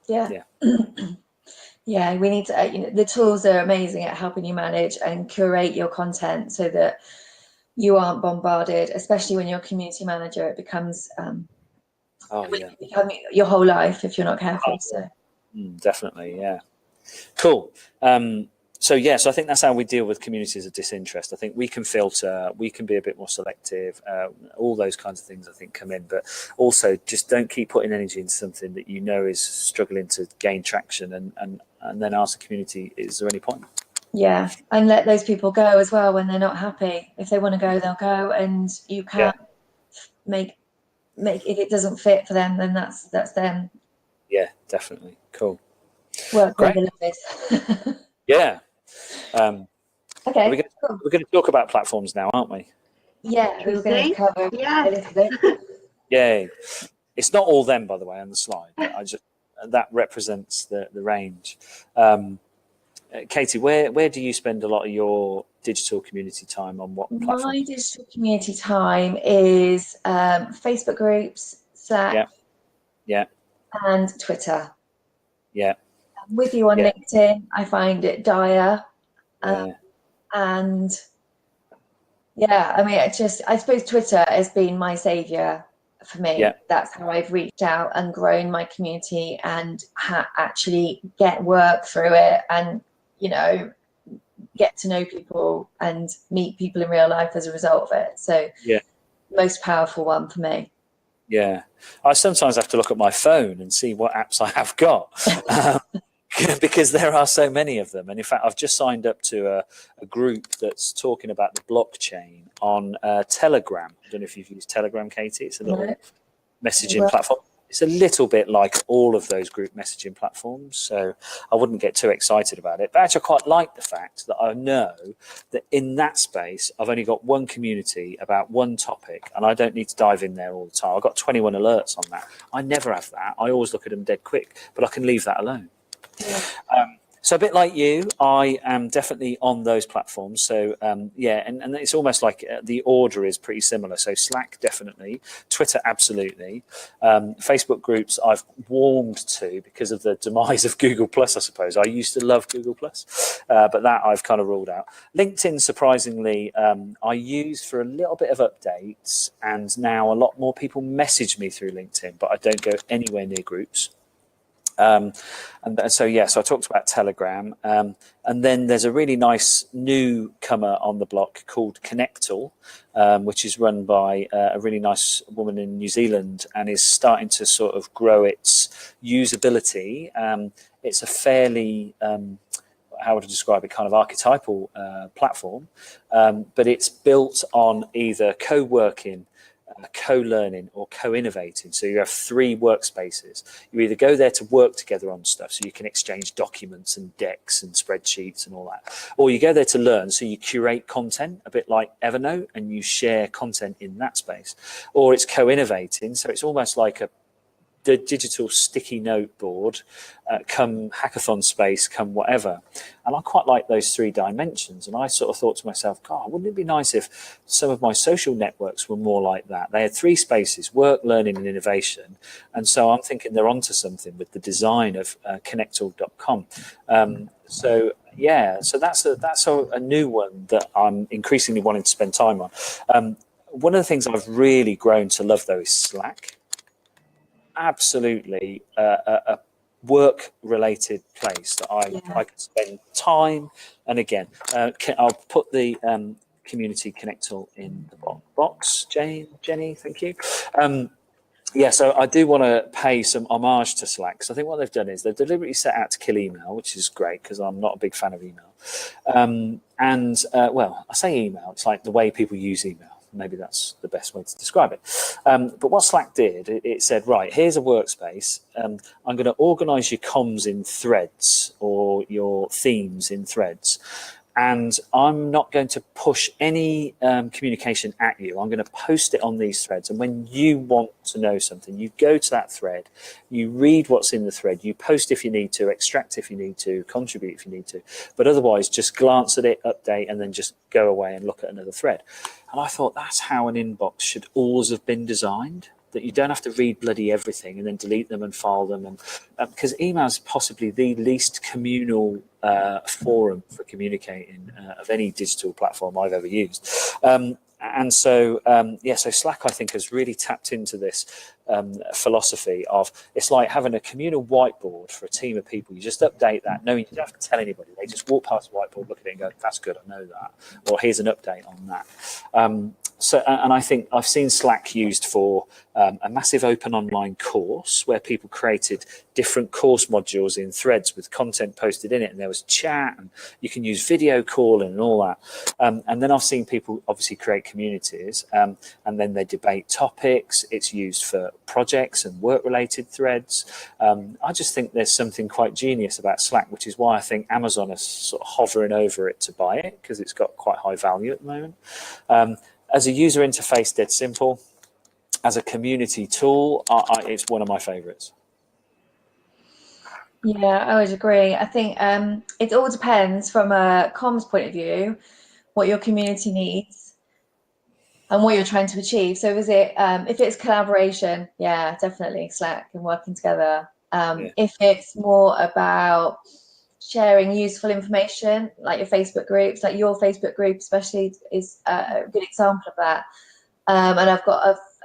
Yeah. Yeah, we need to, the tools are amazing at helping you manage and curate your content so that you aren't bombarded, especially when you're a community manager. It becomes your whole life if you're not careful. So definitely, yeah. Cool. So I think that's how we deal with communities of disinterest. I think we can filter, we can be a bit more selective, all those kinds of things I think come in, but also just don't keep putting energy into something that you know is struggling to gain traction, and then ask the community, is there any point? Yeah, and let those people go as well when they're not happy. If they want to go, they'll go, and you can't make if it doesn't fit for them, then that's them. Yeah, definitely. Cool. Work where the love is. Yeah. Okay. We're going to talk about platforms now, aren't we? Yeah, we were going to cover a little bit. Yay. It's not all them, by the way, on the slide. That represents the range. Katie, where do you spend a lot of your digital community time, on what platform? My digital community time is Facebook groups, Slack, Yeah. and Twitter. Yeah. I'm with you on Yeah. LinkedIn. I find it dire. Yeah. And yeah, I mean, I suppose Twitter has been my savior for me. Yeah. That's how I've reached out and grown my community and actually get work through it, and, you know, get to know people and meet people in real life as a result of it. So Yeah. most powerful one for me. Yeah. I sometimes have to look at my phone and see what apps I have got. Because there are so many of them. And in fact, I've just signed up to a group that's talking about the blockchain on Telegram. I don't know if you've used Telegram, Katie. It's a little messaging platform. It's a little bit like all of those group messaging platforms, so I wouldn't get too excited about it. But actually, I quite like the fact that I know that in that space, I've only got one community about one topic, and I don't need to dive in there all the time. I've got 21 alerts on that. I never have that. I always look at them dead quick, but I can leave that alone. Yeah. So a bit like you, I am definitely on those platforms. So yeah, and it's almost like the order is pretty similar. So Slack, definitely. Twitter, absolutely. Facebook groups I've warmed to because of the demise of Google Plus, I suppose. I used to love Google Plus, but that I've kind of ruled out. LinkedIn, surprisingly, I use for a little bit of updates, and now a lot more people message me through LinkedIn, but I don't go anywhere near groups. And so, yes, I talked about Telegram. And then there's a really nice newcomer on the block called Connectal, which is run by a really nice woman in New Zealand and is starting to sort of grow its usability. It's a fairly, how would I describe it, kind of archetypal platform, but it's built on either co-working, co-learning or co-innovating. So you have 3 workspaces. You either go there to work together on stuff, so you can exchange documents and decks and spreadsheets and all that, or you go there to learn, so you curate content a bit like Evernote and you share content in that space, or it's co-innovating, so it's almost like the digital sticky note board, come hackathon space, come whatever. And I quite like those 3 dimensions. And I sort of thought to myself, God, wouldn't it be nice if some of my social networks were more like that? They had 3 spaces: work, learning, and innovation. And so I'm thinking they're onto something with the design of connectal.com. So yeah, so that's a new one that I'm increasingly wanting to spend time on. One of the things I've really grown to love, though, is Slack. Absolutely a work-related place that I can spend time. And again, I'll put the community connector in the box. Jenny, thank you. Yeah, so I do want to pay some homage to Slack, because I think what they've done is they've deliberately set out to kill email, which is great because I'm not a big fan of email. Well, I say email, it's like the way people use email. Maybe that's the best way to describe it. But what Slack did, it said, right, here's a workspace. I'm going to organize your comms in threads or your themes in threads. And I'm not going to push any communication at you. I'm going to post it on these threads. And when you want to know something, you go to that thread, you read what's in the thread, you post if you need to, extract if you need to, contribute if you need to. But otherwise, just glance at it, update, and then just go away and look at another thread. And I thought that's how an inbox should always have been designed, that you don't have to read bloody everything and then delete them and file them. And because email is possibly the least communal forum for communicating of any digital platform I've ever used. And so, so Slack, I think, has really tapped into this philosophy of, it's like having a communal whiteboard for a team of people. You just update that, knowing you don't have to tell anybody. They just walk past the whiteboard, look at it and go, that's good, I know that. Or here's an update on that. And I think I've seen Slack used for a massive open online course where people created different course modules in threads with content posted in it, and there was chat, and you can use video calling and all that. And then I've seen people obviously create communities, and then they debate topics. It's used for projects and work-related threads. I just think there's something quite genius about Slack, which is why I think Amazon is sort of hovering over it to buy it, because it's got quite high value at the moment. As a user interface, dead simple. As a community tool, it's one of my favorites. Yeah, I would agree. I think it all depends from a comms point of view, what your community needs. and what you're trying to achieve. So is it, if it's collaboration, yeah, definitely Slack and working together. If it's more about sharing useful information, like your Facebook groups, like your Facebook group especially is a good example of that. And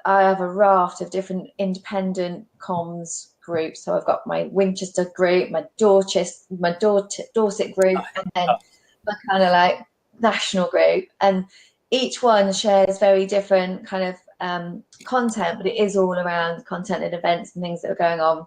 I have a raft of different independent comms groups. So I've got my Winchester group, my Dorset group, and then my kind of like national group. And each one shares very different kind of content, but it is all around content and events and things that are going on.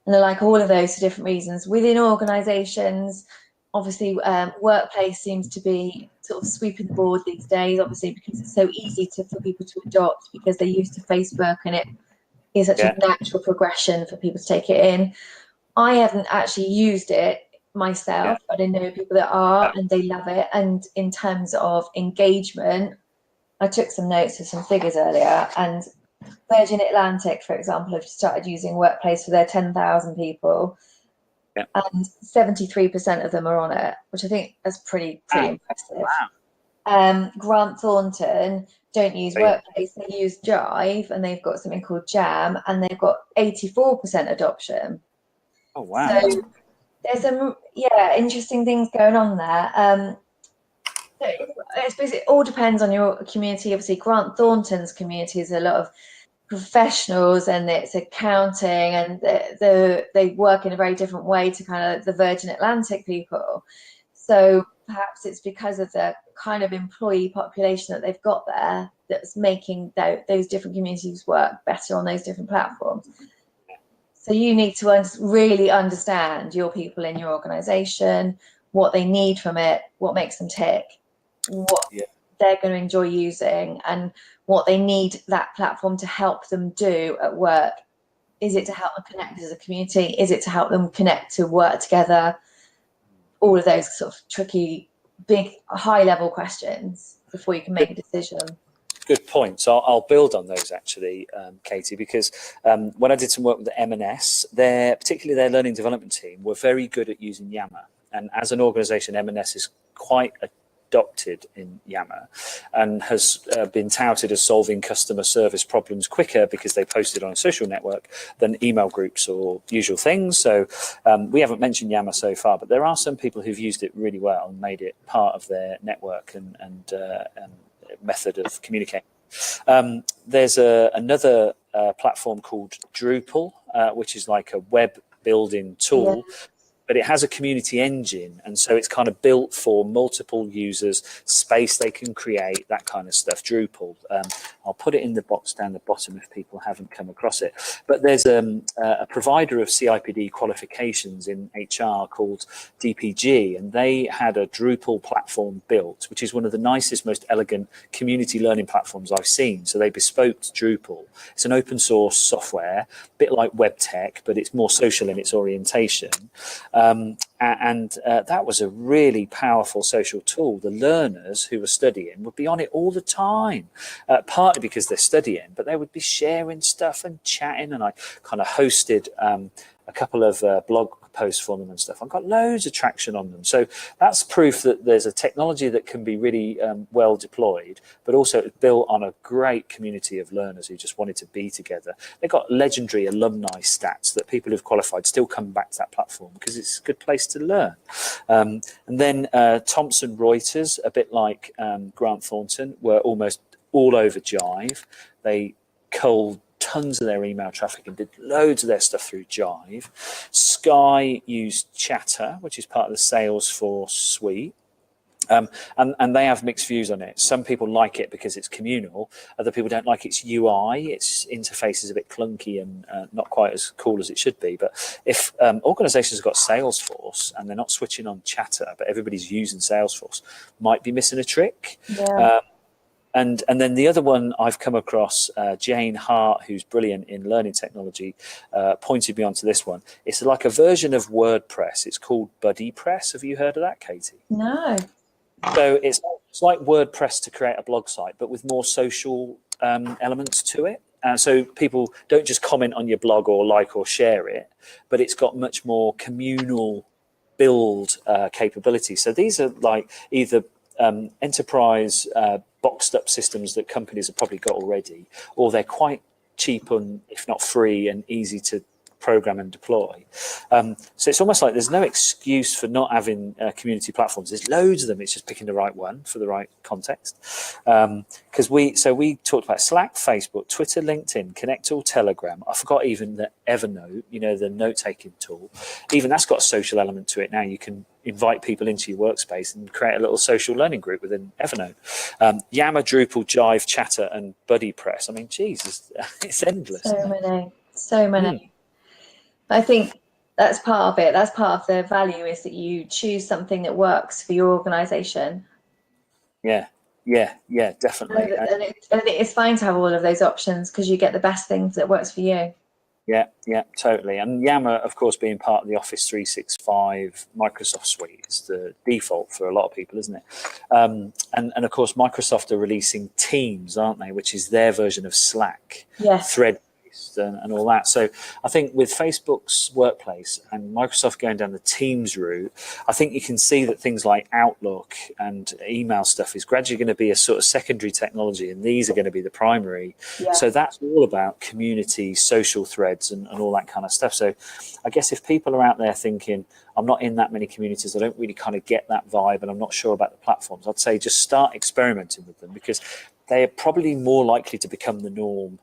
And they're like all of those for different reasons. Within organisations, obviously, workplace seems to be sort of sweeping the board these days, obviously, because it's so easy for people to adopt because they're used to Facebook and it is such a natural progression for people to take it in. I haven't actually used it myself, but I know people that are and they love it. And in terms of engagement, I took some notes of some figures earlier, and Virgin Atlantic, for example, have started using Workplace for their 10,000 people, and 73% of them are on it, which I think is pretty impressive. Grant Thornton don't use Workplace, they use Jive, and they've got something called Jam, and they've got 84% adoption. Oh wow! So there's some interesting things going on there. I suppose it all depends on your community. Obviously, Grant Thornton's community is a lot of professionals and it's accounting, and they work in a very different way to kind of the Virgin Atlantic people. So perhaps it's because of the kind of employee population that they've got there that's making those different communities work better on those different platforms. So you need to really understand your people in your organization, what they need from it, what makes them tick, what they're going to enjoy using, and what they need that platform to help them do at work. Is it to help them connect as a community? Is it to help them connect to work together? All of those sort of tricky, big, high-level questions before you can make a decision. Good point. So I'll build on those actually, Katie, because when I did some work with the M&S, particularly their learning development team, were very good at using Yammer. And as an organisation, M&S is quite adopted in Yammer and has been touted as solving customer service problems quicker because they posted on a social network than email groups or usual things. So we haven't mentioned Yammer so far, but there are some people who've used it really well and made it part of their network and method of communicating. There's another platform called Drupal, which is like a web building tool. But it has a community engine, and so it's kind of built for multiple users, space they can create, that kind of stuff. Drupal. I'll put it in the box down the bottom if people haven't come across it. But there's a provider of CIPD qualifications in HR called DPG, and they had a Drupal platform built, which is one of the nicest, most elegant community learning platforms I've seen. So they bespoke Drupal. It's an open source software, a bit like web tech, but it's more social in its orientation. That was a really powerful social tool. The learners who were studying would be on it all the time, partly because they're studying, but they would be sharing stuff and chatting. And I kind of hosted a couple of blog posts for them and stuff. I've got loads of traction on them. So that's proof that there's a technology that can be really well deployed, but also built on a great community of learners who just wanted to be together. They've got legendary alumni stats that people who've qualified still come back to that platform because it's a good place to learn. And then Thomson Reuters, a bit like Grant Thornton, were almost all over Jive. They culled tons of their email traffic and did loads of their stuff through Jive. Sky used Chatter, which is part of the Salesforce suite. And they have mixed views on it. Some people like it because it's communal. Other people don't like its UI. Its interface is a bit clunky and not quite as cool as it should be. But if organizations have got Salesforce and they're not switching on Chatter, but everybody's using Salesforce, might be missing a trick. And then the other one I've come across, Jane Hart, who's brilliant in learning technology, pointed me onto this one. It's like a version of WordPress. It's called BuddyPress. Have you heard of that, Katie? No. So it's like WordPress to create a blog site, but with more social elements to it. So people don't just comment on your blog or like or share it, but it's got much more communal build capability. So these are like either enterprise boxed up systems that companies have probably got already, or they're quite cheap and if not free and easy to program and deploy. So it's almost like there's no excuse for not having community platforms. There's loads of them. It's just picking the right one for the right context. Because we talked about Slack, Facebook, Twitter, LinkedIn, Connectall, Telegram. I forgot even the Evernote, you know, the note-taking tool. Even that's got a social element to it now. You can invite people into your workspace and create a little social learning group within Evernote. Yammer, Drupal, Jive, Chatter, and BuddyPress. I mean, Jesus, it's endless. So many. I think that's part of it. That's part of the value, is that you choose something that works for your organisation. Yeah, definitely. And it's fine to have all of those options, because you get the best things that works for you. Yeah, totally. And Yammer, of course, being part of the Office 365 Microsoft suite is the default for a lot of people, isn't it? And of course, Microsoft are releasing Teams, aren't they? Which is their version of Slack. Yes. Thread and all that. So I think with Facebook's Workplace and Microsoft going down the Teams route, I think you can see that things like Outlook and email stuff is gradually going to be a sort of secondary technology, and these are going to be the primary. Yeah. So that's all about community, social threads and all that kind of stuff. So I guess if people are out there thinking, I'm not in that many communities, I don't really kind of get that vibe, and I'm not sure about the platforms, I'd say just start experimenting with them, because they are probably more likely to become the norm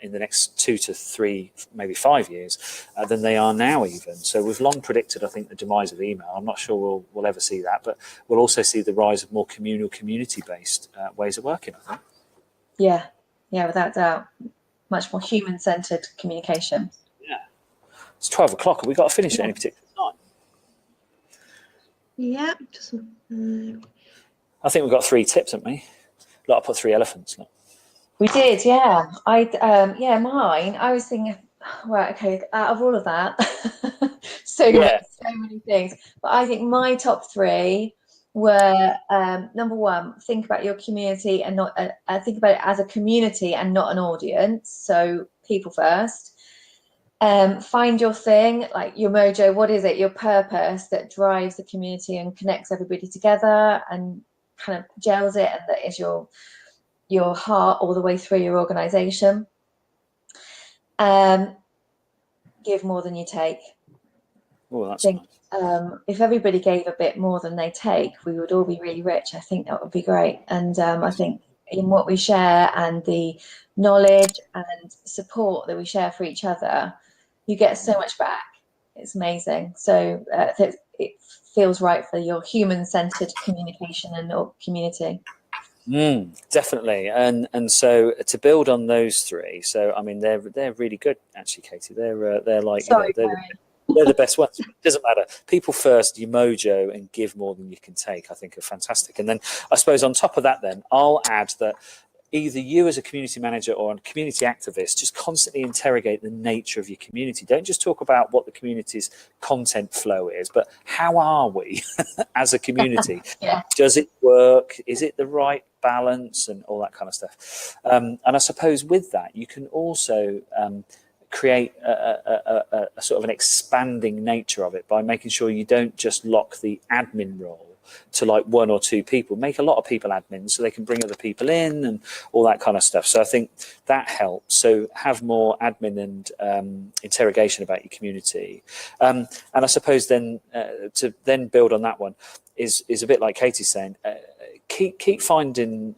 in the next 2 to 3, maybe 5 years than they are now even. So we've long predicted, I think, the demise of email. I'm not sure we'll ever see that, but we'll also see the rise of more communal, community-based ways of working, I think. Yeah, without doubt. Much more human-centred communication. Yeah. It's 12 o'clock. Have we got to finish at any particular time? Yeah. I think we've got 3 tips, haven't we? Like I put 3 elephants. No? We did, yeah. Mine, I was thinking, right, okay, out of all of that, so many things. But I think my top 3 were, number 1, think about your community and not, think about it as a community and not an audience. So people first. Find your thing, like your mojo. What is it? Your purpose that drives the community and connects everybody together and kind of gels it, and that is your heart all the way through your organization. Give more than you take. Oh, that's nice. If everybody gave a bit more than they take, we would all be really rich. I think that would be great. And I think in what we share and the knowledge and support that we share for each other, you get so much back. It's amazing. So it feels right for your human-centered communication and community. Definitely, and so to build on those 3, so I mean they're really good actually, Katie. They're like, sorry, they're the best ones. It doesn't matter. People first, your mojo, and give more than you can take, I think are fantastic. And then I suppose on top of that, then I'll add that either you as a community manager or a community activist, just constantly interrogate the nature of your community. Don't just talk about what the community's content flow is, but how are we as a community? Yeah. Does it work? Is it the right balance and all that kind of stuff? And I suppose with that, you can also create a sort of an expanding nature of it by making sure you don't just lock the admin role to like 1 or 2 people. Make a lot of people admins so they can bring other people in and all that kind of stuff. So I think that helps. So have more admin and interrogation about your community. And I suppose then to then build on that one is a bit like Katie's saying, keep finding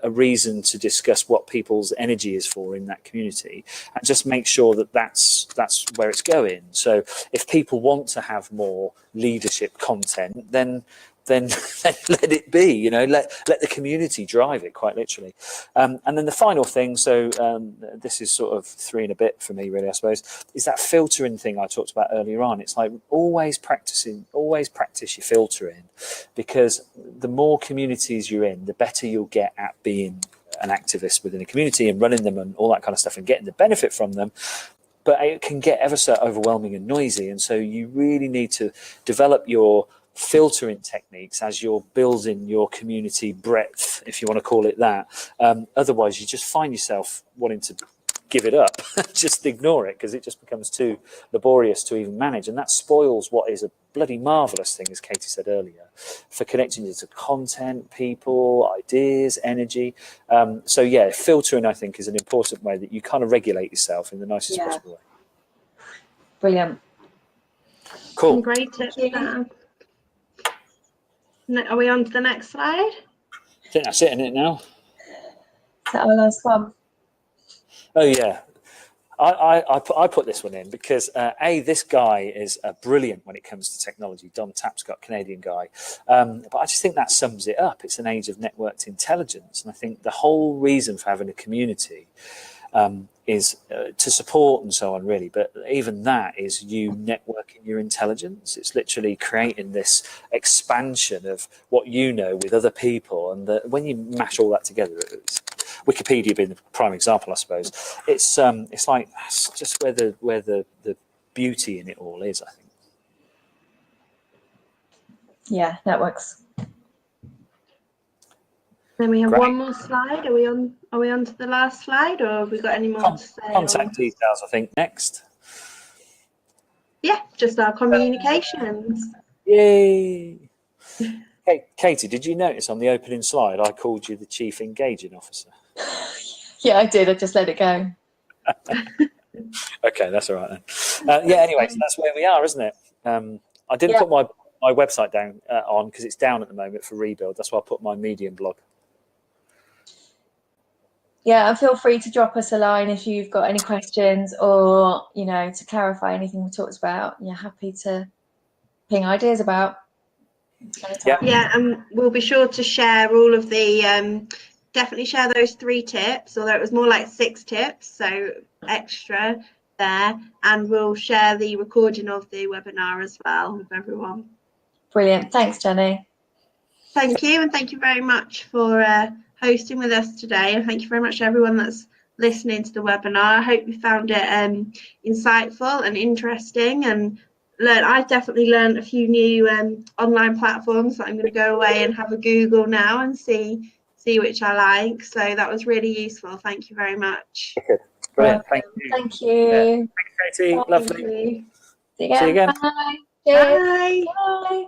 a reason to discuss what people's energy is for in that community, and just make sure that that's where it's going. So if people want to have more leadership content, then let it be, you know, let the community drive it, quite literally. And then the final thing, so this is sort of 3 and a bit for me, really, I suppose, is that filtering thing I talked about earlier on. It's like always practice your filtering, because the more communities you're in, the better you'll get at being an activist within a community and running them and all that kind of stuff and getting the benefit from them. But it can get ever so overwhelming and noisy, and so you really need to develop your filtering techniques as you're building your community breadth, if you want to call it that. Otherwise, you just find yourself wanting to give it up, just ignore it, because it just becomes too laborious to even manage, and that spoils what is a bloody marvellous thing, as Katie said earlier, for connecting you to content, people, ideas, energy. So yeah, filtering, I think, is an important way that you kind of regulate yourself in the nicest possible way. Brilliant. Cool. Some great tips there. Are we on to the next slide? I think that's it, isn't it now? Is that our last one? Oh yeah. I put this one in because this guy is brilliant when it comes to technology. Don Tapscott, Canadian guy, but I just think that sums it up. It's an age of networked intelligence, and I think the whole reason for having a community is to support and so on, really. But even that is you networking your intelligence. It's literally creating this expansion of what you know with other people, and when you mash all that together, Wikipedia being the prime example, I suppose. It's like that's just where the beauty in it all is, I think. Yeah, networks. Then we have Great. one more slide. Are we on to the last slide, or have we got any more to say? Contact details, I think, next. Yeah, just our communications. Yay! Hey, Katie, did you notice on the opening slide I called you the Chief Engaging Officer? Yeah, I did. I just let it go. Okay, that's all right then. Yeah, anyway, so that's where we are, isn't it? I didn't put my website down on because it's down at the moment for rebuild. That's why I put my Medium blog. Yeah, and feel free to drop us a line if you've got any questions or, to clarify anything we talked about. Yeah, happy to ping ideas about. Yeah, and we'll be sure to share all of the, definitely share those 3 tips, although it was more like 6 tips, so extra there. And we'll share the recording of the webinar as well with everyone. Brilliant. Thanks, Jenny. Thank you, and thank you very much for hosting with us today, and thank you very much to everyone that's listening to the webinar. I hope you found it insightful and interesting, and I definitely learned a few new online platforms that I'm going to go away and have a Google now and see which I like. So that was really useful. Thank you very much. Brilliant. Thank you. Thank you. Yeah. Thanks, Katie. Bye. Lovely. See See you again. again. Bye. Bye. Bye.